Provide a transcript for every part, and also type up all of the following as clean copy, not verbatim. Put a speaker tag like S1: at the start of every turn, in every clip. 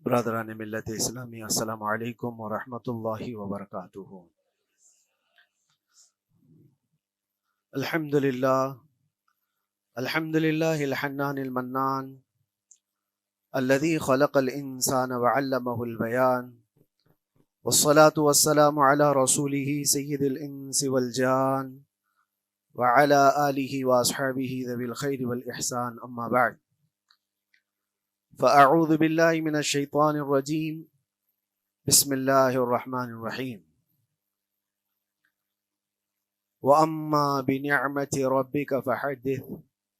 S1: برادران ملت اسلامی، السلام علیکم ورحمۃ اللہ وبرکاتہ۔ الحمد للہ الحمد للہ الحنان المنان الذي خلق الانسان وعلمه البیان، والصلاة والسلام على رسوله سید الانس والجان وعلى آلہ واصحابہ ذوی الخیر والاحسان، اما بعد فاعوذ باللہ من الشیطان الرجیم، بسم اللہ الرحمن الرحیم۔ وَأَمَّا بِنِعْمَةِ رَبِّكَ فَحَدِّثْ،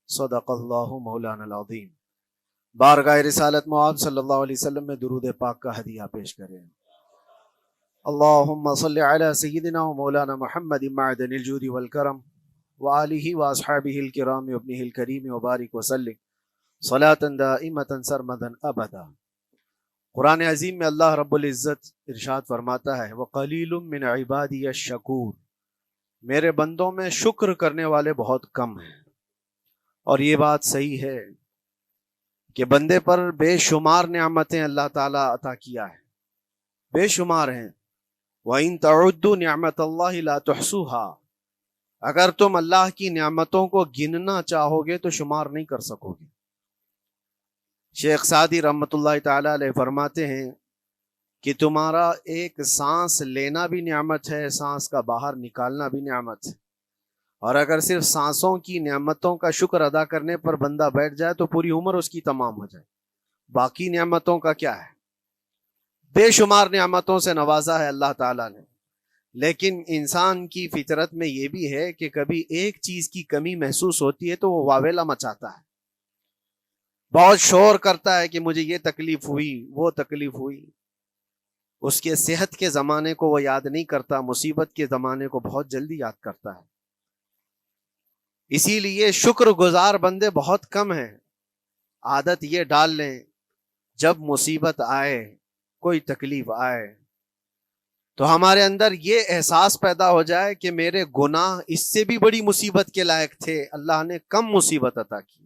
S1: صدق اللہ مولانا العظیم۔ بارگاہ رسالت معاذ صلی اللہ علیہ وسلم میں درود پاک کا ہدیہ پیش کریں۔ اللہم صلی علی سیدنا و مولانا محمد معدن الجود والکرم وآلہ واصحابہ الکرام وابنہ الکریم وبارک وسلم صلاۃ دائمۃ سرمدا ابدا۔ قرآن عظیم میں اللہ رب العزت ارشاد فرماتا ہے، وَقَلِيلٌ مِّنْ عِبَادِيَ الشَّكُورُ، میرے بندوں میں شکر کرنے والے بہت کم ہیں۔ اور یہ بات صحیح ہے کہ بندے پر بے شمار نعمتیں اللہ تعالیٰ عطا کیا ہے، بے شمار ہیں۔ وَإِن تَعُدُّوا نِعْمَتَ اللَّهِ لَا تُحْصُوهَا، اگر تم اللہ کی نعمتوں کو گننا چاہو گے تو شمار نہیں کر سکو گے۔ شیخ سعدی رحمۃ اللہ تعالی علیہ فرماتے ہیں کہ تمہارا ایک سانس لینا بھی نعمت ہے، سانس کا باہر نکالنا بھی نعمت ہے، اور اگر صرف سانسوں کی نعمتوں کا شکر ادا کرنے پر بندہ بیٹھ جائے تو پوری عمر اس کی تمام ہو جائے۔ باقی نعمتوں کا کیا ہے؟ بے شمار نعمتوں سے نوازا ہے اللہ تعالیٰ نے، لیکن انسان کی فطرت میں یہ بھی ہے کہ کبھی ایک چیز کی کمی محسوس ہوتی ہے تو وہ واویلا مچاتا ہے، بہت شور کرتا ہے کہ مجھے یہ تکلیف ہوئی، وہ تکلیف ہوئی۔ اس کے صحت کے زمانے کو وہ یاد نہیں کرتا، مصیبت کے زمانے کو بہت جلدی یاد کرتا ہے۔ اسی لیے شکر گزار بندے بہت کم ہیں۔ عادت یہ ڈال لیں، جب مصیبت آئے، کوئی تکلیف آئے، تو ہمارے اندر یہ احساس پیدا ہو جائے کہ میرے گناہ اس سے بھی بڑی مصیبت کے لائق تھے، اللہ نے کم مصیبت عطا کی۔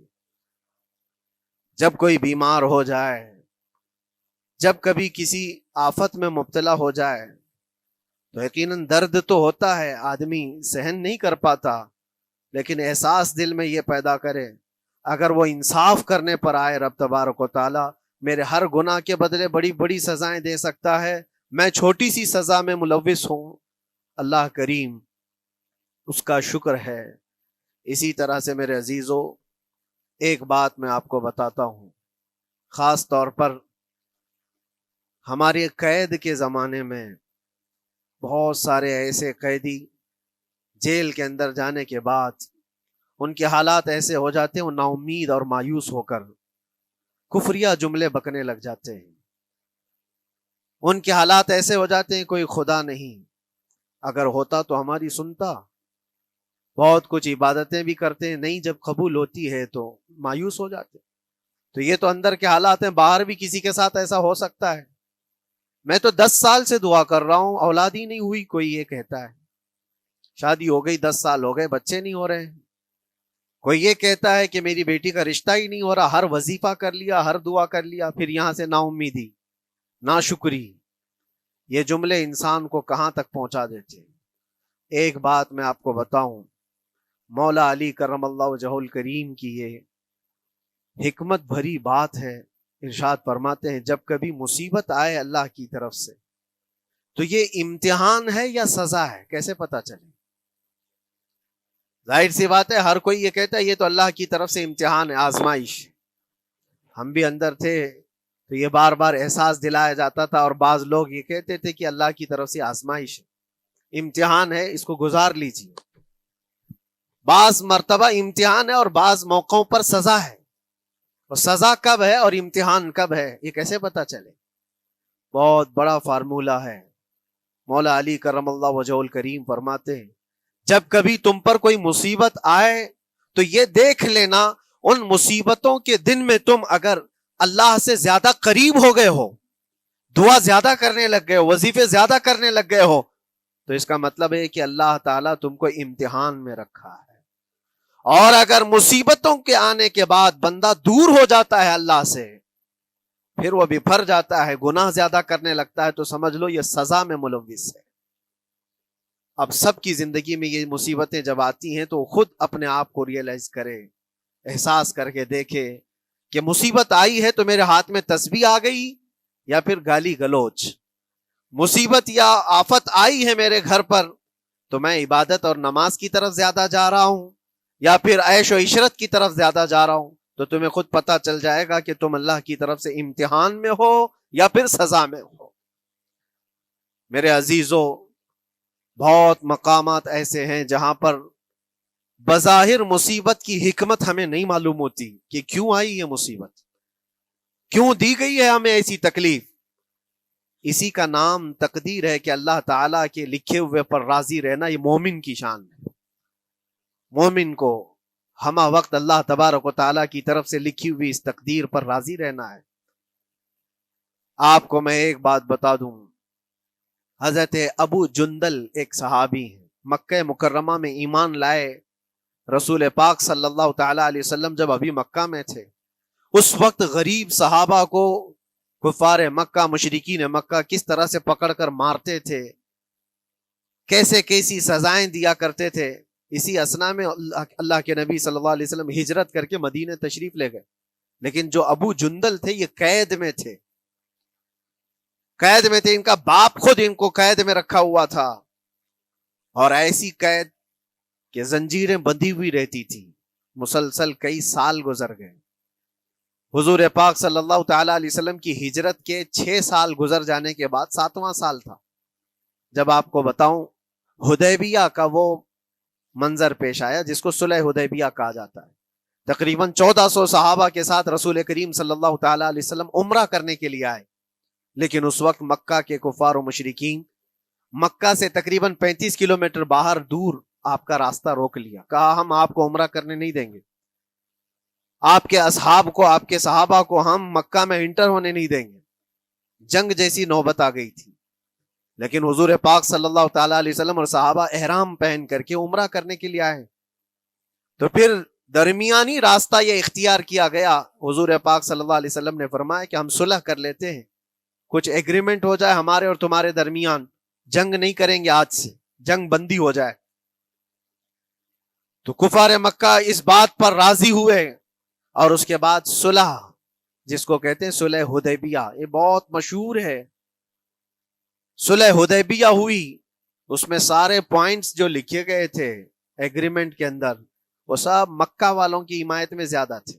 S1: جب کوئی بیمار ہو جائے، جب کبھی کسی آفت میں مبتلا ہو جائے تو یقیناً درد تو ہوتا ہے، آدمی سہن نہیں کر پاتا، لیکن احساس دل میں یہ پیدا کرے اگر وہ انصاف کرنے پر آئے رب تبارک و تعالی میرے ہر گناہ کے بدلے بڑی بڑی سزائیں دے سکتا ہے، میں چھوٹی سی سزا میں ملوث ہوں، اللہ کریم اس کا شکر ہے۔ اسی طرح سے میرے عزیزو، ایک بات میں آپ کو بتاتا ہوں، خاص طور پر ہمارے قید کے زمانے میں بہت سارے ایسے قیدی جیل کے اندر جانے کے بعد ان کے حالات ایسے ہو جاتے ہیں، وہ نا امید اور مایوس ہو کر کفریہ جملے بکنے لگ جاتے ہیں۔ ان کے حالات ایسے ہو جاتے ہیں کوئی خدا نہیں، اگر ہوتا تو ہماری سنتا۔ بہت کچھ عبادتیں بھی کرتے ہیں، نہیں جب قبول ہوتی ہے تو مایوس ہو جاتے۔ تو یہ تو اندر کے حالات ہیں، باہر بھی کسی کے ساتھ ایسا ہو سکتا ہے۔ میں تو 10 سال سے دعا کر رہا ہوں، اولاد ہی نہیں ہوئی، کوئی یہ کہتا ہے۔ شادی ہو گئی، 10 سال ہو گئے، بچے نہیں ہو رہے ہیں۔ کوئی یہ کہتا ہے کہ میری بیٹی کا رشتہ ہی نہیں ہو رہا، ہر وظیفہ کر لیا، ہر دعا کر لیا، پھر یہاں سے نا امیدی، نا شکری۔ یہ جملے انسان کو کہاں تک پہنچا دیتے ہیں۔ ایک بات میں آپ کو بتاؤں، مولا علی کرم اللہ وجہہ الکریم کی یہ حکمت بھری بات ہے، ارشاد فرماتے ہیں جب کبھی مصیبت آئے اللہ کی طرف سے تو یہ امتحان ہے یا سزا ہے، کیسے پتا چلے؟ ظاہر سی بات ہے، ہر کوئی یہ کہتا ہے یہ تو اللہ کی طرف سے امتحان ہے، آزمائش۔ ہم بھی اندر تھے تو یہ بار بار احساس دلایا جاتا تھا، اور بعض لوگ یہ کہتے تھے کہ اللہ کی طرف سے آزمائش ہے، امتحان ہے، اس کو گزار لیجیے۔ بعض مرتبہ امتحان ہے اور بعض موقعوں پر سزا ہے، اور سزا کب ہے اور امتحان کب ہے یہ کیسے پتا چلے؟ بہت بڑا فارمولہ ہے۔ مولا علی کرم اللہ وجہ الکریم فرماتے ہیں جب کبھی تم پر کوئی مصیبت آئے تو یہ دیکھ لینا ان مصیبتوں کے دن میں تم اگر اللہ سے زیادہ قریب ہو گئے ہو، دعا زیادہ کرنے لگ گئے ہو، وظیفے زیادہ کرنے لگ گئے ہو، تو اس کا مطلب ہے کہ اللہ تعالیٰ تم کو امتحان میں رکھا ہے۔ اور اگر مصیبتوں کے آنے کے بعد بندہ دور ہو جاتا ہے اللہ سے، پھر وہ بپھر جاتا ہے، گناہ زیادہ کرنے لگتا ہے، تو سمجھ لو یہ سزا میں ملوث ہے۔ اب سب کی زندگی میں یہ مصیبتیں جب آتی ہیں تو خود اپنے آپ کو ریئلائز کرے، احساس کر کے دیکھے کہ مصیبت آئی ہے تو میرے ہاتھ میں تسبیح آ گئی یا پھر گالی گلوچ، مصیبت یا آفت آئی ہے میرے گھر پر تو میں عبادت اور نماز کی طرف زیادہ جا رہا ہوں یا پھر عیش و عشرت کی طرف زیادہ جا رہا ہوں، تو تمہیں خود پتا چل جائے گا کہ تم اللہ کی طرف سے امتحان میں ہو یا پھر سزا میں ہو۔ میرے عزیزوں، بہت مقامات ایسے ہیں جہاں پر بظاہر مصیبت کی حکمت ہمیں نہیں معلوم ہوتی کہ کیوں آئی یہ مصیبت، کیوں دی گئی ہے ہمیں ایسی تکلیف۔ اسی کا نام تقدیر ہے کہ اللہ تعالیٰ کے لکھے ہوئے پر راضی رہنا یہ مومن کی شان ہے۔ مومن کو ہمہ وقت اللہ تبارک و تعالیٰ کی طرف سے لکھی ہوئی اس تقدیر پر راضی رہنا ہے۔ آپ کو میں ایک بات بتا دوں، حضرت ابو جندل ایک صحابی ہیں، مکہ مکرمہ میں ایمان لائے، رسول پاک صلی اللہ تعالیٰ علیہ وسلم جب ابھی مکہ میں تھے، اس وقت غریب صحابہ کو کفار مکہ، مشرکین مکہ کس طرح سے پکڑ کر مارتے تھے، کیسے کیسی سزائیں دیا کرتے تھے۔ اسی اسنا میں اللہ کے نبی صلی اللہ علیہ وسلم ہجرت کر کے مدینہ تشریف لے گئے، لیکن جو ابو جندل تھے یہ قید میں تھے، قید میں تھے، ان کا باپ خود ان کو قید میں رکھا ہوا تھا، اور ایسی قید کہ زنجیریں بندھی ہوئی رہتی تھی، مسلسل کئی سال گزر گئے۔ حضور پاک صلی اللہ تعالیٰ علیہ وسلم کی ہجرت کے 6 سال گزر جانے کے بعد 7واں سال تھا جب آپ کو بتاؤں حدیبیہ کا وہ منظر پیش آیا جس کو صلح حدیبیہ کہا جاتا ہے۔ تقریباً 1400 صحابہ کے ساتھ رسول کریم صلی اللہ تعالیٰ علیہ وسلم عمرہ کرنے کے لیے آئے، لیکن اس وقت مکہ کے کفار و مشرکین مکہ سے تقریباً 35 کلومیٹر باہر دور آپ کا راستہ روک لیا، کہا ہم آپ کو عمرہ کرنے نہیں دیں گے، آپ کے اصحاب کو، آپ کے صحابہ کو ہم مکہ میں انٹر ہونے نہیں دیں گے۔ جنگ جیسی نوبت آ گئی تھی، لیکن حضور پاک صلی اللہ تعالیٰ علیہ وسلم اور صحابہ احرام پہن کر کے عمرہ کرنے کے لیے آئے، تو پھر درمیانی راستہ یہ اختیار کیا گیا۔ حضور پاک صلی اللہ علیہ وسلم نے فرمایا کہ ہم صلح کر لیتے ہیں، کچھ ایگریمنٹ ہو جائے ہمارے اور تمہارے درمیان، جنگ نہیں کریں گے، آج سے جنگ بندی ہو جائے۔ تو کفار مکہ اس بات پر راضی ہوئے، اور اس کے بعد صلح، جس کو کہتے ہیں صلح حدیبیہ، یہ بہت مشہور ہے، صلح حدیبیہ ہوئی، اس میں سارے پوائنٹس جو لکھے گئے تھے ایگریمنٹ کے اندر وہ سب مکہ والوں کی حمایت میں زیادہ تھے،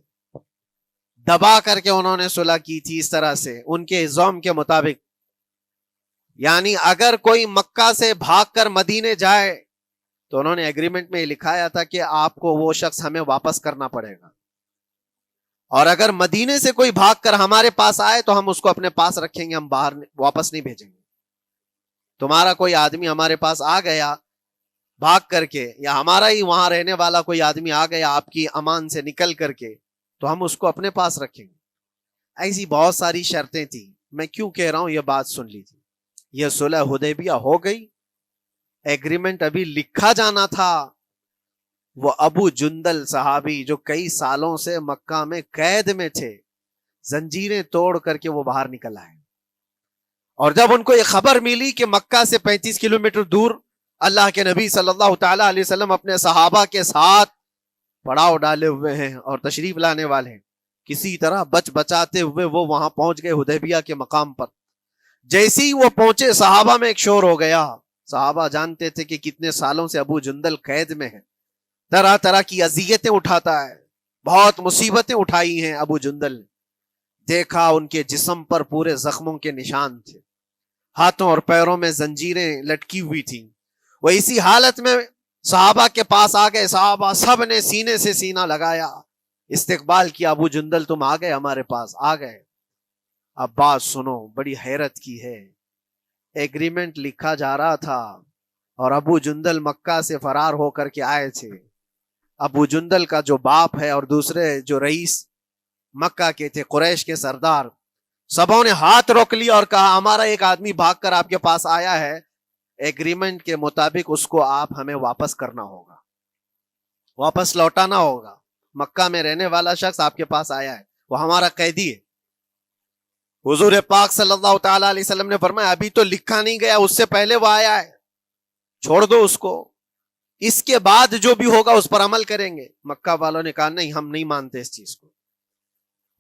S1: دبا کر کے انہوں نے صلح کی تھی اس طرح سے ان کے الزام کے مطابق، یعنی اگر کوئی مکہ سے بھاگ کر مدینے جائے تو انہوں نے ایگریمنٹ میں لکھایا تھا کہ آپ کو وہ شخص ہمیں واپس کرنا پڑے گا، اور اگر مدینے سے کوئی بھاگ کر ہمارے پاس آئے تو ہم اس کو اپنے پاس رکھیں گے، ہم باہر واپس نہیں بھیجیں گے۔ تمہارا کوئی آدمی ہمارے پاس آ گیا بھاگ کر کے، یا ہمارا ہی وہاں رہنے والا کوئی آدمی آ گیا آپ کی امان سے نکل کر کے، تو ہم اس کو اپنے پاس رکھیں گے۔ ایسی بہت ساری شرطیں تھیں، میں کیوں کہہ رہا ہوں یہ بات سن لیجیے۔ یہ صلح حدیبیہ ہو گئی، ایگریمنٹ ابھی لکھا جانا تھا، وہ ابو جندل صحابی جو کئی سالوں سے مکہ میں قید میں تھے، زنجیریں توڑ کر کے وہ باہر نکل آئے، اور جب ان کو یہ خبر ملی کہ مکہ سے 35 کلومیٹر دور اللہ کے نبی صلی اللہ تعالیٰ علیہ وسلم اپنے صحابہ کے ساتھ پڑاؤ ڈالے ہوئے ہیں اور تشریف لانے والے ہیں، کسی طرح بچ بچاتے ہوئے وہ وہاں پہنچ گئے حدیبیہ کے مقام پر۔ جیسے ہی وہ پہنچے صحابہ میں ایک شور ہو گیا، صحابہ جانتے تھے کہ کتنے سالوں سے ابو جندل قید میں ہے، طرح طرح کی اذیتیں اٹھاتا ہے، بہت مصیبتیں اٹھائی ہیں ابو جندل۔ دیکھا ان کے جسم پر پورے زخموں کے نشان تھے، ہاتھوں اور پیروں میں زنجیریں لٹکی ہوئی تھیں۔ وہ اسی حالت میں صحابہ کے پاس آ گئے، صحابہ سب نے سینے سے سینہ لگایا، استقبال کیا، ابو جندل تم آ گئے ہمارے پاس، آ گئے۔ اب بات سنو، بڑی حیرت کی ہے، ایگریمنٹ لکھا جا رہا تھا اور ابو جندل مکہ سے فرار ہو کر کے آئے تھے۔ ابو جندل کا جو باپ ہے اور دوسرے جو رئیس مکہ کے تھے، قریش کے سردار، سبوں نے ہاتھ روک لیا اور کہا ہمارا ایک آدمی بھاگ کر آپ کے پاس آیا ہے، ایگریمنٹ کے مطابق اس کو آپ ہمیں واپس کرنا ہوگا، واپس لوٹانا ہوگا۔ مکہ میں رہنے والا شخص آپ کے پاس آیا ہے، وہ ہمارا قیدی ہے۔ حضور پاک صلی اللہ تعالی علیہ وسلم نے فرمایا ابھی تو لکھا نہیں گیا، اس سے پہلے وہ آیا ہے، چھوڑ دو اس کو، اس کے بعد جو بھی ہوگا اس پر عمل کریں گے۔ مکہ والوں نے کہا نہیں، ہم نہیں مانتے اس چیز کو۔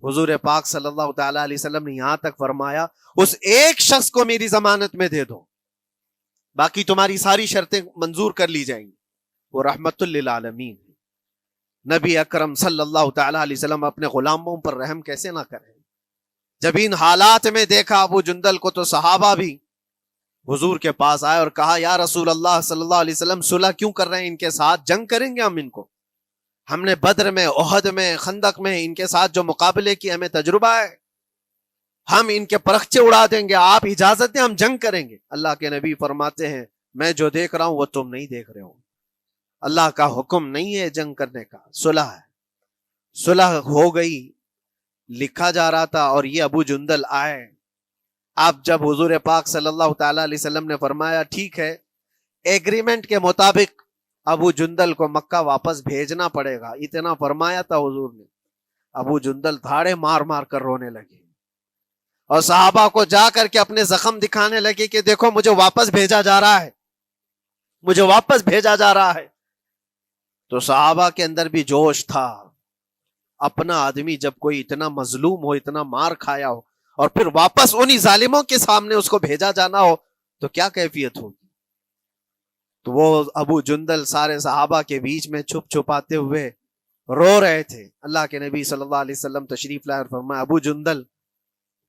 S1: حضور پاک صلی اللہ تعالی علیہ وسلم نے یہاں تک فرمایا اس ایک شخص کو میری ضمانت میں دے دو، باقی تمہاری ساری شرطیں منظور کر لی جائیں گی۔ وہ رحمت للعالمین، نبی اکرم صلی اللہ تعالی علیہ وسلم اپنے غلاموں پر رحم کیسے نہ کریں؟ جب ان حالات میں دیکھا ابو جندل کو تو صحابہ بھی حضور کے پاس آئے اور کہا یا رسول اللہ صلی اللہ علیہ وسلم صلح کیوں کر رہے ہیں ان کے ساتھ؟ جنگ کریں گے ہم ان کو، ہم نے بدر میں، احد میں، خندق میں ان کے ساتھ جو مقابلے کی ہمیں تجربہ ہے، ہم ان کے پرخچے اڑا دیں گے، آپ اجازت دیں ہم جنگ کریں گے۔ اللہ کے نبی فرماتے ہیں میں جو دیکھ رہا ہوں وہ تم نہیں دیکھ رہے ہو، اللہ کا حکم نہیں ہے جنگ کرنے کا، صلح ہے۔ صلح ہو گئی، لکھا جا رہا تھا، اور یہ ابو جندل آئے۔ اب جب حضور پاک صلی اللہ تعالی علیہ وسلم نے فرمایا ٹھیک ہے، ایگریمنٹ کے مطابق ابو جندل کو مکہ واپس بھیجنا پڑے گا، اتنا فرمایا تھا حضور نے، ابو جندل دھاڑے مار مار کر رونے لگے اور صحابہ کو جا کر کے اپنے زخم دکھانے لگے کہ دیکھو مجھے واپس بھیجا جا رہا ہے، مجھے واپس بھیجا جا رہا ہے۔ تو صحابہ کے اندر بھی جوش تھا، اپنا آدمی جب کوئی اتنا مظلوم ہو، اتنا مار کھایا ہو، اور پھر واپس انہی ظالموں کے سامنے اس کو بھیجا جانا ہو تو کیا کیفیت ہوگی۔ تو وہ ابو جندل سارے صحابہ کے بیچ میں چھپ چھپاتے ہوئے رو رہے تھے۔ اللہ کے نبی صلی اللہ علیہ وسلم تشریف لائے اور فرمایا ابو جندل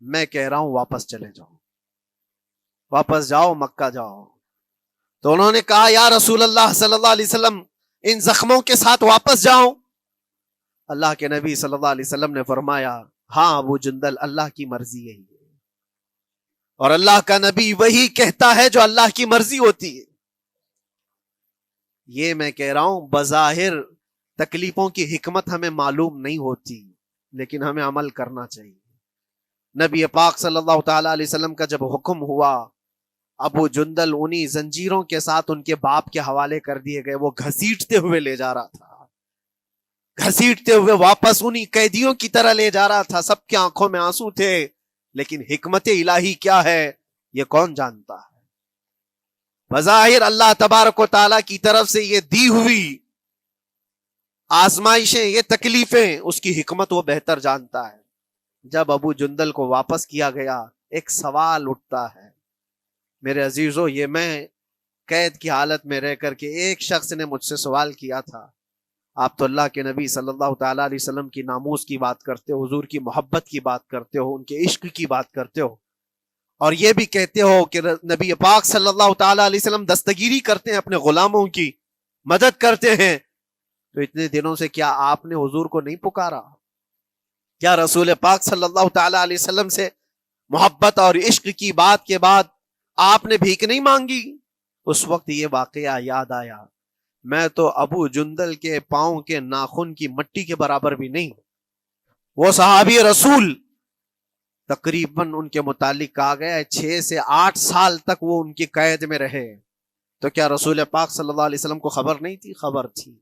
S1: میں کہہ رہا ہوں واپس چلے جاؤ، واپس جاؤ، مکہ جاؤ۔ تو انہوں نے کہا یا رسول اللہ صلی اللہ علیہ وسلم ان زخموں کے ساتھ واپس جاؤ؟ اللہ کے نبی صلی اللہ علیہ وسلم نے فرمایا ہاں ابو جندل، اللہ کی مرضی یہی ہے، اور اللہ کا نبی وہی کہتا ہے جو اللہ کی مرضی ہوتی ہے۔ یہ میں کہہ رہا ہوں بظاہر تکلیفوں کی حکمت ہمیں معلوم نہیں ہوتی، لیکن ہمیں عمل کرنا چاہیے۔ نبی پاک صلی اللہ تعالی علیہ وسلم کا جب حکم ہوا، ابو جندل انہی زنجیروں کے ساتھ ان کے باپ کے حوالے کر دیے گئے، وہ گھسیٹتے ہوئے لے جا رہا تھا، گھسیٹتے ہوئے واپس انہی قیدیوں کی طرح لے جا رہا تھا۔ سب کی آنکھوں میں آنسو تھے، لیکن حکمت الہی کیا ہے یہ کون جانتا ہے؟ بظاہر اللہ تبارک و تعالیٰ کی طرف سے یہ دی ہوئی آزمائشیں، یہ تکلیفیں، اس کی حکمت وہ بہتر جانتا ہے۔ جب ابو جندل کو واپس کیا گیا، ایک سوال اٹھتا ہے میرے عزیزو، یہ میں قید کی حالت میں رہ کر کے ایک شخص نے مجھ سے سوال کیا تھا، آپ تو اللہ کے نبی صلی اللہ تعالی علیہ وسلم کی ناموس کی بات کرتے ہو، حضور کی محبت کی بات کرتے ہو، ان کے عشق کی بات کرتے ہو، اور یہ بھی کہتے ہو کہ نبی پاک صلی اللہ تعالی علیہ وسلم دستگیری کرتے ہیں، اپنے غلاموں کی مدد کرتے ہیں، تو اتنے دنوں سے کیا آپ نے حضور کو نہیں پکارا؟ کیا رسول پاک صلی اللہ تعالی علیہ وسلم سے محبت اور عشق کی بات کے بعد آپ نے بھیک نہیں مانگی؟ اس وقت یہ واقعہ یاد آیا، میں تو ابو جندل کے پاؤں کے ناخن کی مٹی کے برابر بھی نہیں۔ وہ صحابی رسول تقریباً ان کے متعلق کہا گیا ہے 6 سے 8 سال تک وہ ان کی قید میں رہے، تو کیا رسول پاک صلی اللہ علیہ وسلم کو خبر نہیں تھی؟ خبر تھی،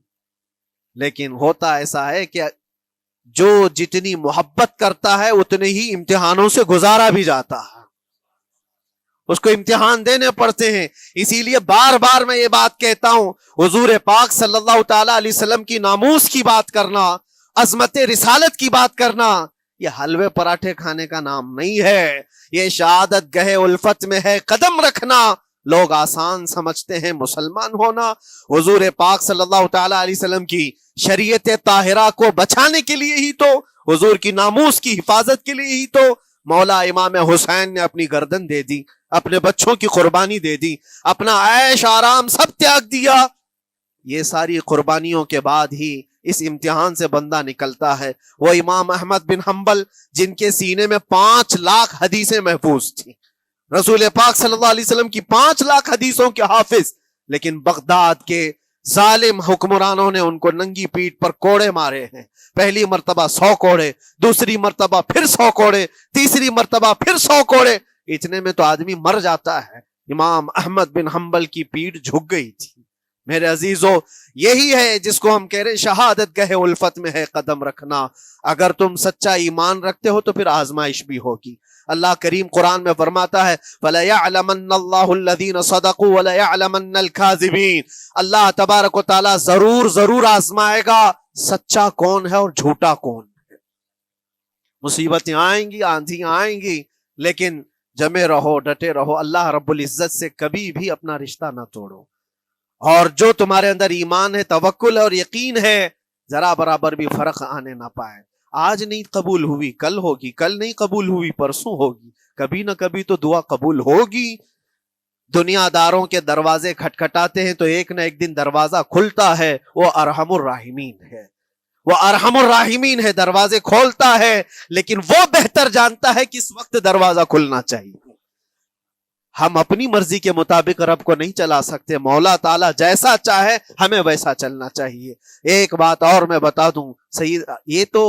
S1: لیکن ہوتا ایسا ہے کہ جو جتنی محبت کرتا ہے اتنے ہی امتحانوں سے گزارا بھی جاتا ہے، اس کو امتحان دینے پڑتے ہیں۔ اسی لیے بار بار میں یہ بات کہتا ہوں، حضور پاک صلی اللہ تعالی علیہ وسلم کی ناموس کی بات کرنا، عظمت رسالت کی بات کرنا، یہ حلوے پراٹھے کھانے کا نام نہیں ہے، یہ شہادت گہے الفت میں ہے قدم رکھنا۔ لوگ آسان سمجھتے ہیں مسلمان ہونا، حضور پاک صلی اللہ تعالی علیہ وسلم کی شریعت طاہرہ کو بچانے کے لیے ہی تو، حضور کی ناموس کی حفاظت کے لیے ہی تو مولا امام حسین نے اپنی گردن دے دی، اپنے بچوں کی قربانی دے دی، اپنا عیش آرام سب تیاگ دیا۔ یہ ساری قربانیوں کے بعد ہی اس امتحان سے بندہ نکلتا ہے۔ وہ امام احمد بن حنبل جن کے سینے میں 5 لاکھ حدیثیں محفوظ تھیں، رسول پاک صلی اللہ علیہ وسلم کی 5 لاکھ حدیثوں کے حافظ، لیکن بغداد کے ظالم حکمرانوں نے ان کو ننگی پیٹھ پر کوڑے مارے ہیں، پہلی مرتبہ 100 کوڑے، دوسری مرتبہ پھر 100 کوڑے، تیسری مرتبہ پھر 100 کوڑے، اتنے میں تو آدمی مر جاتا ہے۔ امام احمد بن حنبل کی پیٹھ جھک گئی تھی۔ میرے عزیزو، یہی ہے جس کو ہم کہہ رہے ہیں شہادت گہے الفت میں ہے قدم رکھنا۔ اگر تم سچا ایمان رکھتے ہو تو پھر آزمائش بھی ہوگی، اللہ کریم قرآن میں فرماتا ہے وَلَيَعْلَمَنَّ اللَّهُ الَّذِينَ صَدَقُوا وَلَيَعْلَمَنَّ الْكَاذِبِينَ، اللہ تبارک و تعالیٰ ضرور آزمائے گا سچا کون ہے اور جھوٹا کون ہے۔ مصیبتیں آئیں گی، آندھیاں آئیں گی، لیکن جمے رہو، ڈٹے رہو، اللہ رب العزت سے کبھی بھی اپنا رشتہ نہ توڑو، اور جو تمہارے اندر ایمان ہے، توکل اور یقین ہے، ذرا برابر بھی فرق آنے نہ پائے۔ آج نہیں قبول ہوئی کل ہوگی، کل نہیں قبول ہوئی پرسوں ہوگی، کبھی نہ کبھی تو دعا قبول ہوگی۔ دنیا داروں کے دروازے کھٹکھٹاتے ہیں تو ایک نہ ایک دن دروازہ کھلتا ہے، وہ ارحم الراحمین ہے، وہ ارحم الراحمین ہے، دروازے کھولتا ہے، لیکن وہ بہتر جانتا ہے کس وقت دروازہ کھلنا چاہیے۔ ہم اپنی مرضی کے مطابق رب کو نہیں چلا سکتے، مولا تعالیٰ جیسا چاہے ہمیں ویسا چلنا چاہیے۔ ایک بات اور میں بتا دوں سید، یہ تو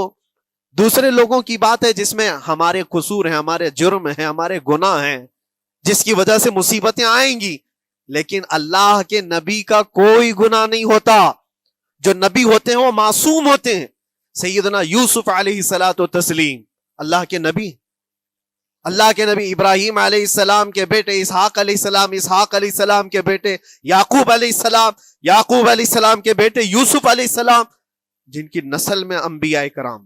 S1: دوسرے لوگوں کی بات ہے جس میں ہمارے قصور ہیں، ہمارے جرم ہیں، ہمارے گناہ ہیں، جس کی وجہ سے مصیبتیں آئیں گی، لیکن اللہ کے نبی کا کوئی گناہ نہیں ہوتا۔ جو نبی ہوتے ہیں وہ معصوم ہوتے ہیں۔ سیدنا یوسف علیہ الصلوۃ والتسلیم اللہ کے نبی، اللہ کے نبی ابراہیم علیہ السلام کے بیٹے اسحاق علیہ السلام، اسحاق علیہ السلام کے بیٹے یعقوب علیہ السلام، یعقوب علیہ السلام کے بیٹے یوسف علیہ السلام، جن کی نسل میں انبیاء کرام،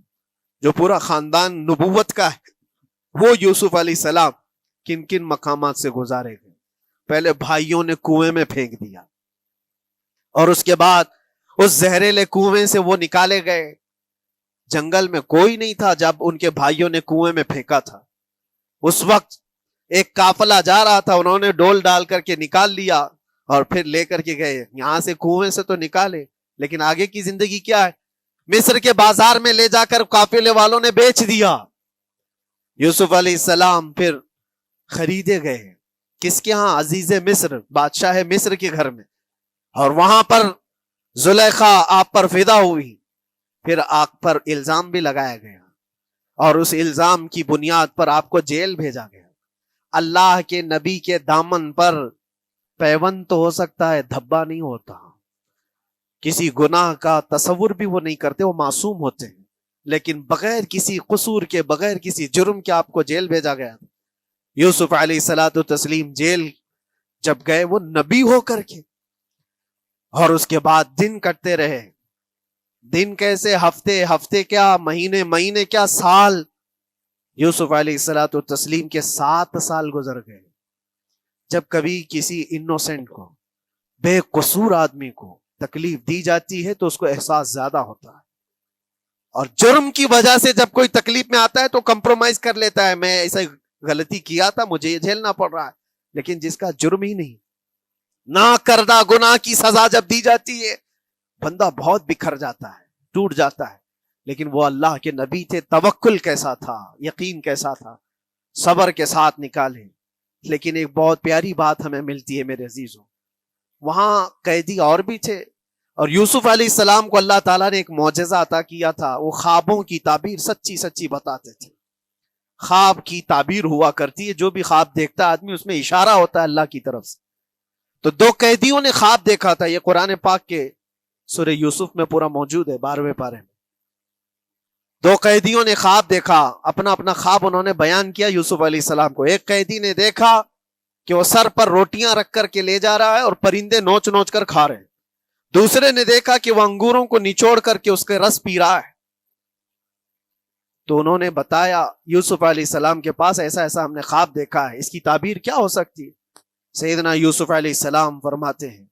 S1: جو پورا خاندان نبوت کا ہے، وہ یوسف علیہ السلام کن کن مقامات سے گزارے گئے۔ پہلے بھائیوں نے کنویں میں پھینک دیا، اور اس کے بعد اس زہریلے کنویں سے وہ نکالے گئے۔ جنگل میں کوئی نہیں تھا جب ان کے بھائیوں نے کنویں میں پھینکا تھا۔ اس وقت ایک قافلہ جا رہا تھا، انہوں نے ڈول ڈال کر کے نکال لیا اور پھر لے کر کے گئے۔ یہاں سے کنویں سے تو نکالے، لیکن آگے کی زندگی کیا ہے؟ مصر کے بازار میں لے جا کر قافلے والوں نے بیچ دیا۔ یوسف علیہ السلام پھر خریدے گئے، کس کے ہاں؟ عزیز مصر، بادشاہ مصر کے گھر میں، اور وہاں پر زلیخا آپ پر فدا ہوئی۔ پھر آپ پر الزام بھی لگایا گیا، اور اس الزام کی بنیاد پر آپ کو جیل بھیجا گیا۔ اللہ کے نبی کے دامن پر پیوند تو ہو سکتا ہے، دھبا نہیں ہوتا۔ کسی گناہ کا تصور بھی وہ نہیں کرتے، وہ معصوم ہوتے ہیں، لیکن بغیر کسی قصور کے، بغیر کسی جرم کے آپ کو جیل بھیجا گیا۔ یوسف علیہ الصلوۃ والتسلیم جیل جب گئے، وہ نبی ہو کر کے، اور اس کے بعد دن کٹتے رہے۔ دن کیسے؟ ہفتے، ہفتے کیا مہینے، مہینے کیا سال۔ یوسف علیہ الصلوۃ والتسلیم کے 7 سال گزر گئے۔ جب کبھی کسی انوسینٹ کو، بے قصور آدمی کو تکلیف دی جاتی ہے تو اس کو احساس زیادہ ہوتا ہے، اور جرم کی وجہ سے جب کوئی تکلیف میں آتا ہے تو کمپرومائز کر لیتا ہے، میں ایسا غلطی کیا تھا، مجھے یہ جھیلنا پڑ رہا ہے۔ لیکن جس کا جرم ہی نہیں، نہ کردہ گناہ کی سزا جب دی جاتی ہے، بندہ بہت بکھر جاتا ہے، ٹوٹ جاتا ہے۔ لیکن وہ اللہ کے نبی تھے، توکل کیسا تھا، یقین کیسا تھا، صبر کے ساتھ نکالے۔ لیکن ایک بہت پیاری بات ہمیں ملتی ہے میرے عزیزوں، وہاں قیدی اور بھی تھے، اور یوسف علیہ السلام کو اللہ تعالیٰ نے ایک معجزہ عطا کیا تھا۔ وہ خوابوں کی تعبیر سچی سچی بتاتے تھے۔ خواب کی تعبیر ہوا کرتی ہے، جو بھی خواب دیکھتا ہے آدمی، اس میں اشارہ ہوتا ہے اللہ کی طرف سے۔ تو 2 قیدیوں نے خواب دیکھا تھا، یہ قرآن پاک کے سورہ یوسف میں پورا موجود ہے، 12ویں پارے میں۔ 2 قیدیوں نے خواب دیکھا، اپنا اپنا خواب انہوں نے بیان کیا یوسف علیہ السلام کو۔ ایک قیدی نے دیکھا کہ وہ سر پر روٹیاں رکھ کر کے لے جا رہا ہے اور پرندے نوچ نوچ کر کھا رہے ہیں۔ دوسرے نے دیکھا کہ وہ انگوروں کو نچوڑ کر کے اس کے رس پی رہا ہے۔ تو انہوں نے بتایا یوسف علیہ السلام کے پاس، ایسا ایسا ہم نے خواب دیکھا ہے، اس کی تعبیر کیا ہو سکتی ہے؟ سیدنا یوسف علیہ السلام فرماتے ہیں،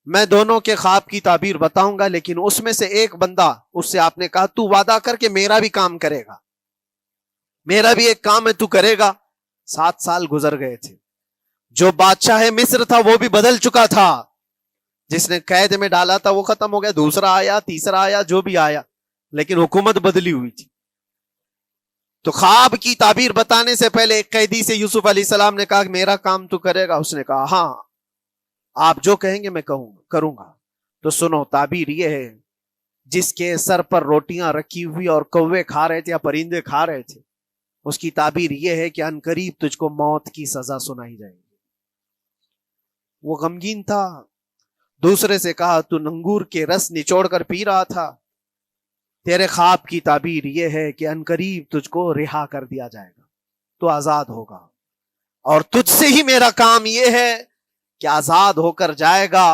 S1: میں دونوں کے خواب کی تعبیر بتاؤں گا، لیکن اس میں سے ایک بندہ، اس سے آپ نے کہا تو وعدہ کر کے میرا بھی کام کرے گا، میرا بھی ایک کام ہے، تو کرے گا۔ 7 سال گزر گئے تھے، جو بادشاہ مصر تھا وہ بھی بدل چکا تھا، جس نے قید میں ڈالا تھا وہ ختم ہو گیا، دوسرا آیا، تیسرا آیا، جو بھی آیا، لیکن حکومت بدلی ہوئی تھی۔ تو خواب کی تعبیر بتانے سے پہلے ایک قیدی سے یوسف علیہ السلام نے کہا کہ میرا کام تو کرے گا؟ اس نے کہا ہاں، آپ جو کہیں گے میں کروں گا۔ تو سنو، تعبیر یہ ہے، جس کے سر پر روٹیاں رکھی ہوئی اور کوے کھا رہے تھے یا پرندے کھا رہے تھے، اس کی تعبیر یہ ہے کہ عنقریب تجھ کو موت کی سزا سنائی جائے گی۔ وہ غمگین تھا۔ دوسرے سے کہا تو انگور کے رس نچوڑ کر پی رہا تھا، تیرے خواب کی تعبیر یہ ہے کہ عنقریب تجھ کو رہا کر دیا جائے گا۔ تو آزاد ہوگا، اور تجھ سے ہی میرا کام یہ ہے کہ آزاد ہو کر جائے گا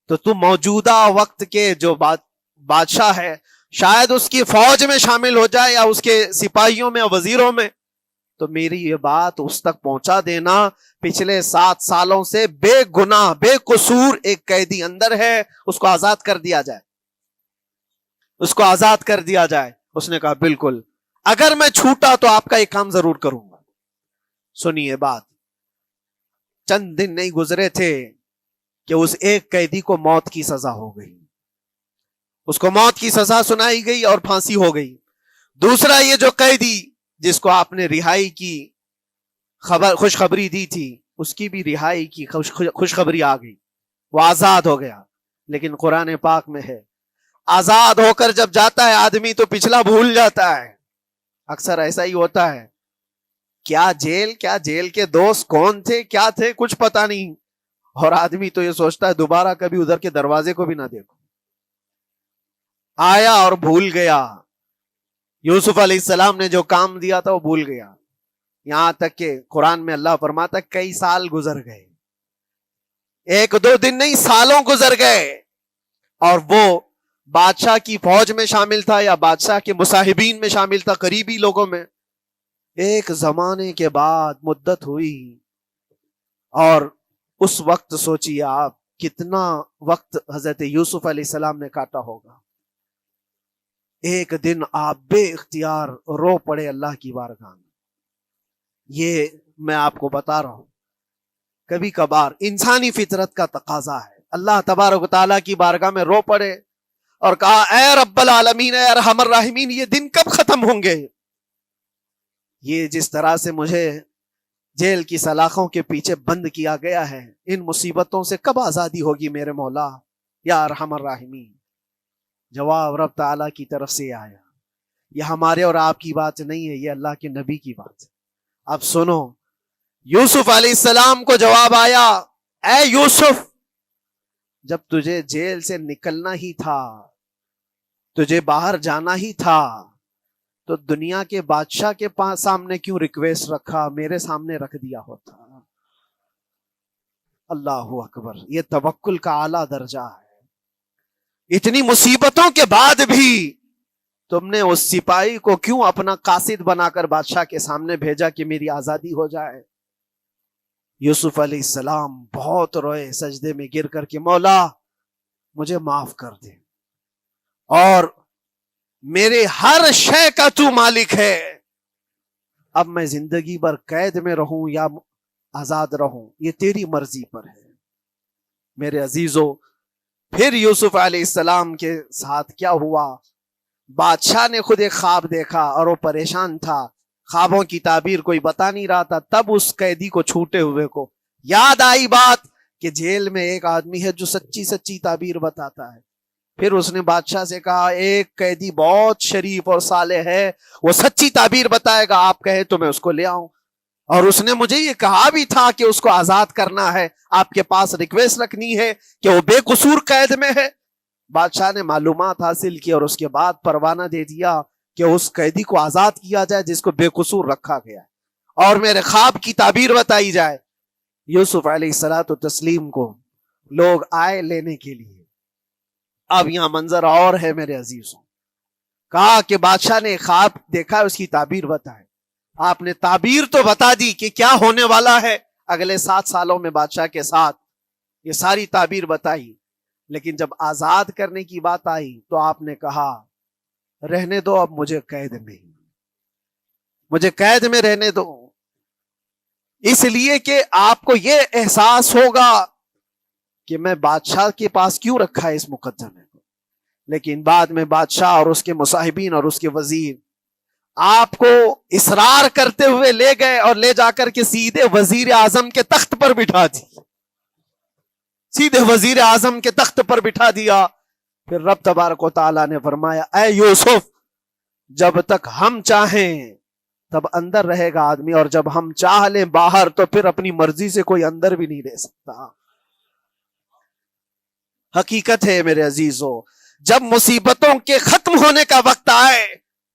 S1: تو تو موجودہ وقت کے جو بادشاہ ہے، شاید اس کی فوج میں شامل ہو جائے یا اس کے سپاہیوں میں یا وزیروں میں، تو میری یہ بات اس تک پہنچا دینا، پچھلے 7 سالوں سے بے گناہ بے قصور ایک قیدی اندر ہے، اس کو آزاد کر دیا جائے، اس کو آزاد کر دیا جائے۔ اس نے کہا بالکل، اگر میں چھوٹا تو آپ کا ایک کام ضرور کروں گا۔ سنیے بات، چند دن نہیں گزرے تھے کہ اس ایک قیدی کو موت کی سزا ہو گئی، اس کو موت کی سزا سنائی گئی اور پھانسی ہو گئی۔ دوسرا یہ جو قیدی جس کو آپ نے رہائی کی خوشخبری دی تھی، اس کی بھی رہائی کی خوشخبری آ گئی، وہ آزاد ہو گیا۔ لیکن قرآن پاک میں ہے، آزاد ہو کر جب جاتا ہے آدمی تو پچھلا بھول جاتا ہے۔ اکثر ایسا ہی ہوتا ہے، کیا جیل کے دوست کون تھے کیا تھے کچھ پتا نہیں، اور آدمی تو یہ سوچتا ہے دوبارہ کبھی ادھر کے دروازے کو بھی نہ دیکھو۔ آیا اور بھول گیا، یوسف علیہ السلام نے جو کام دیا تھا وہ بھول گیا، یہاں تک کہ قرآن میں اللہ فرماتا کئی سال گزر گئے، 1-2 دن نہیں، سالوں گزر گئے، اور وہ بادشاہ کی فوج میں شامل تھا یا بادشاہ کے مصاحبین میں شامل تھا، قریبی لوگوں میں۔ ایک زمانے کے بعد مدت ہوئی، اور اس وقت سوچیے آپ کتنا وقت حضرت یوسف علیہ السلام نے کاٹا ہوگا۔ ایک دن آپ بے اختیار رو پڑے اللہ کی بارگاہ میں۔ یہ میں آپ کو بتا رہا ہوں، کبھی کبھار انسانی فطرت کا تقاضا ہے، اللہ تبارک و تعالیٰ کی بارگاہ میں رو پڑے اور کہا اے رب العالمین، اے ارحم الراحمین، یہ دن کب ختم ہوں گے؟ یہ جس طرح سے مجھے جیل کی سلاخوں کے پیچھے بند کیا گیا ہے، ان مصیبتوں سے کب آزادی ہوگی میرے مولا یا ارحم الراحمین؟ جواب رب تعالیٰ کی طرف سے آیا، یہ ہمارے اور آپ کی بات نہیں ہے، یہ اللہ کے نبی کی بات ہے۔ اب سنو، یوسف علیہ السلام کو جواب آیا، اے یوسف، جب تجھے جیل سے نکلنا ہی تھا، تجھے باہر جانا ہی تھا، تو دنیا کے بادشاہ کے پاس سامنے کیوں ریکویسٹ رکھا، میرے سامنے رکھ دیا ہوتا۔ اللہ اکبر، یہ توکل کا اعلیٰ درجہ ہے۔ اتنی مصیبتوں کے بعد بھی تم نے اس سپاہی کو کیوں اپنا قاصد بنا کر بادشاہ کے سامنے بھیجا کہ میری آزادی ہو جائے؟ یوسف علیہ السلام بہت روئے، سجدے میں گر کر کے مولا مجھے معاف کر دے، اور میرے ہر شے کا تو مالک ہے، اب میں زندگی بھر قید میں رہوں یا آزاد رہوں یہ تیری مرضی پر ہے۔ میرے عزیزو، پھر یوسف علیہ السلام کے ساتھ کیا ہوا؟ بادشاہ نے خود ایک خواب دیکھا اور وہ پریشان تھا، خوابوں کی تعبیر کوئی بتا نہیں رہا تھا۔ تب اس قیدی کو چھوٹے ہوئے کو یاد آئی بات کہ جیل میں ایک آدمی ہے جو سچی تعبیر بتاتا ہے۔ پھر اس نے بادشاہ سے کہا ایک قیدی بہت شریف اور صالح ہے، وہ سچی تعبیر بتائے گا، آپ کہے تو میں اس کو لے آؤں، اور اس نے مجھے یہ کہا بھی تھا کہ اس کو آزاد کرنا ہے، آپ کے پاس ریکویسٹ رکھنی ہے کہ وہ بے قصور قید میں ہے۔ بادشاہ نے معلومات حاصل کی اور اس کے بعد پروانہ دے دیا کہ اس قیدی کو آزاد کیا جائے جس کو بے قصور رکھا گیا ہے، اور میرے خواب کی تعبیر بتائی جائے۔ یوسف علیہ الصلوۃ والتسلیم کو لوگ آئے لینے کے لیے۔ اب یہاں منظر اور ہے میرے عزیزوں، کہا کہ بادشاہ نے خواب دیکھا، اس کی تعبیر بتائے۔ آپ نے تعبیر تو بتا دی کہ کیا ہونے والا ہے اگلے 7 سالوں میں بادشاہ کے ساتھ، یہ ساری تعبیر بتائی، لیکن جب آزاد کرنے کی بات آئی تو آپ نے کہا رہنے دو، اب مجھے قید میں رہنے دو، اس لیے کہ آپ کو یہ احساس ہوگا کہ میں بادشاہ کے پاس کیوں رکھا ہے اس مقدمے کو۔ لیکن بعد میں بادشاہ اور اس کے مصاحبین اور اس کے وزیر آپ کو اصرار کرتے ہوئے لے گئے اور لے جا کر کے سیدھے وزیر اعظم کے تخت پر بٹھا دی، سیدھے وزیر اعظم کے تخت پر بٹھا دیا۔ پھر رب تبارک و تعالیٰ نے فرمایا اے یوسف، جب تک ہم چاہیں تب اندر رہے گا آدمی، اور جب ہم چاہ لیں باہر تو پھر اپنی مرضی سے کوئی اندر بھی نہیں رہ سکتا۔ حقیقت ہے میرے عزیزو، جب مصیبتوں کے ختم ہونے کا وقت آئے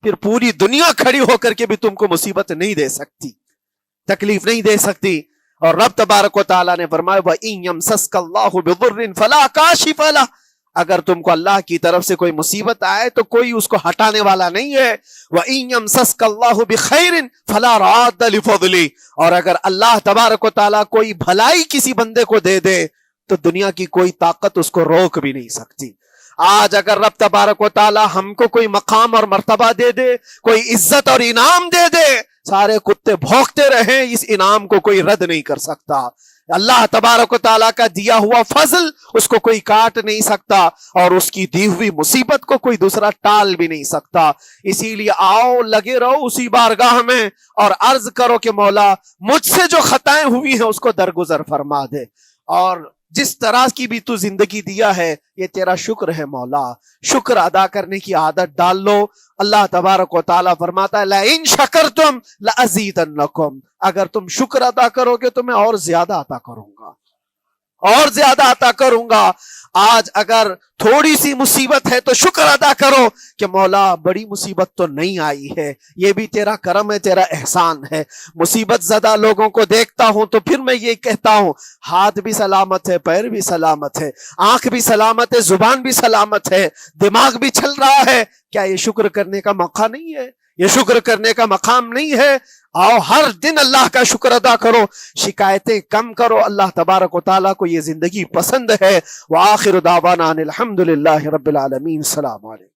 S1: پھر پوری دنیا کھڑی ہو کر کے بھی تم کو مصیبت نہیں دے سکتی۔ تکلیف نہیں دے سکتی. اور رب تبارک و تعالیٰ نے فرمایا وَإِن يَمْسَسْكَ اللَّهُ بِضُرٍّ فَلَا كَاشِفَ لَهُ، اگر تم کو اللہ کی طرف سے کوئی مصیبت آئے تو کوئی اس کو ہٹانے والا نہیں ہے. وَإِن يَمْسَسْكَ اللَّهُ بِخَيْرٍ فَلَا رَادَّ لِفَضْلِهِ، اور اگر اللہ تبارک و تعالیٰ کوئی بھلائی کسی بندے کو دے دے تو دنیا کی کوئی طاقت اس کو روک بھی نہیں سکتی. آج اگر رب تبارک و تعالیٰ ہم کو کوئی مقام اور مرتبہ دے دے، کوئی عزت اور انعام دے دے، سارے کتے بھونکتے رہیں، اس انعام کو کوئی رد نہیں کر سکتا. اللہ تبارک و تعالیٰ کا دیا ہوا فضل اس کو کوئی کاٹ نہیں سکتا، اور اس کی دی ہوئی مصیبت کو کوئی دوسرا ٹال بھی نہیں سکتا. اسی لیے آؤ لگے رہو اسی بارگاہ میں اور عرض کرو کہ مولا مجھ سے جو خطائیں ہوئی ہیں اس کو درگزر فرما دے، اور جس طرح کی بھی تو زندگی دیا ہے یہ تیرا شکر ہے مولا. شکر ادا کرنے کی عادت ڈال لو. اللہ تبارک و تعالیٰ فرماتا ہے لَإِن شَكَرْتُمْ لَأَزِيدَنَّكُمْ، اگر تم شکر ادا کرو گے تو میں اور زیادہ عطا کروں گا، اور زیادہ عطا کروں گا. آج اگر تھوڑی سی مصیبت ہے تو شکر ادا کرو کہ مولا بڑی مصیبت تو نہیں آئی ہے، یہ بھی تیرا کرم ہے، تیرا احسان ہے. مصیبت زدہ لوگوں کو دیکھتا ہوں تو پھر میں یہ کہتا ہوں ہاتھ بھی سلامت ہے، پیر بھی سلامت ہے، آنکھ بھی سلامت ہے، زبان بھی سلامت ہے، دماغ بھی چل رہا ہے. کیا یہ شکر کرنے کا موقع نہیں ہے؟ یہ شکر کرنے کا مقام نہیں ہے؟ آؤ ہر دن اللہ کا شکر ادا کرو، شکایتیں کم کرو. اللہ تبارک و تعالیٰ کو یہ زندگی پسند ہے. وآخر دعوانا ان الحمد للہ رب العالمین. السلام علیکم.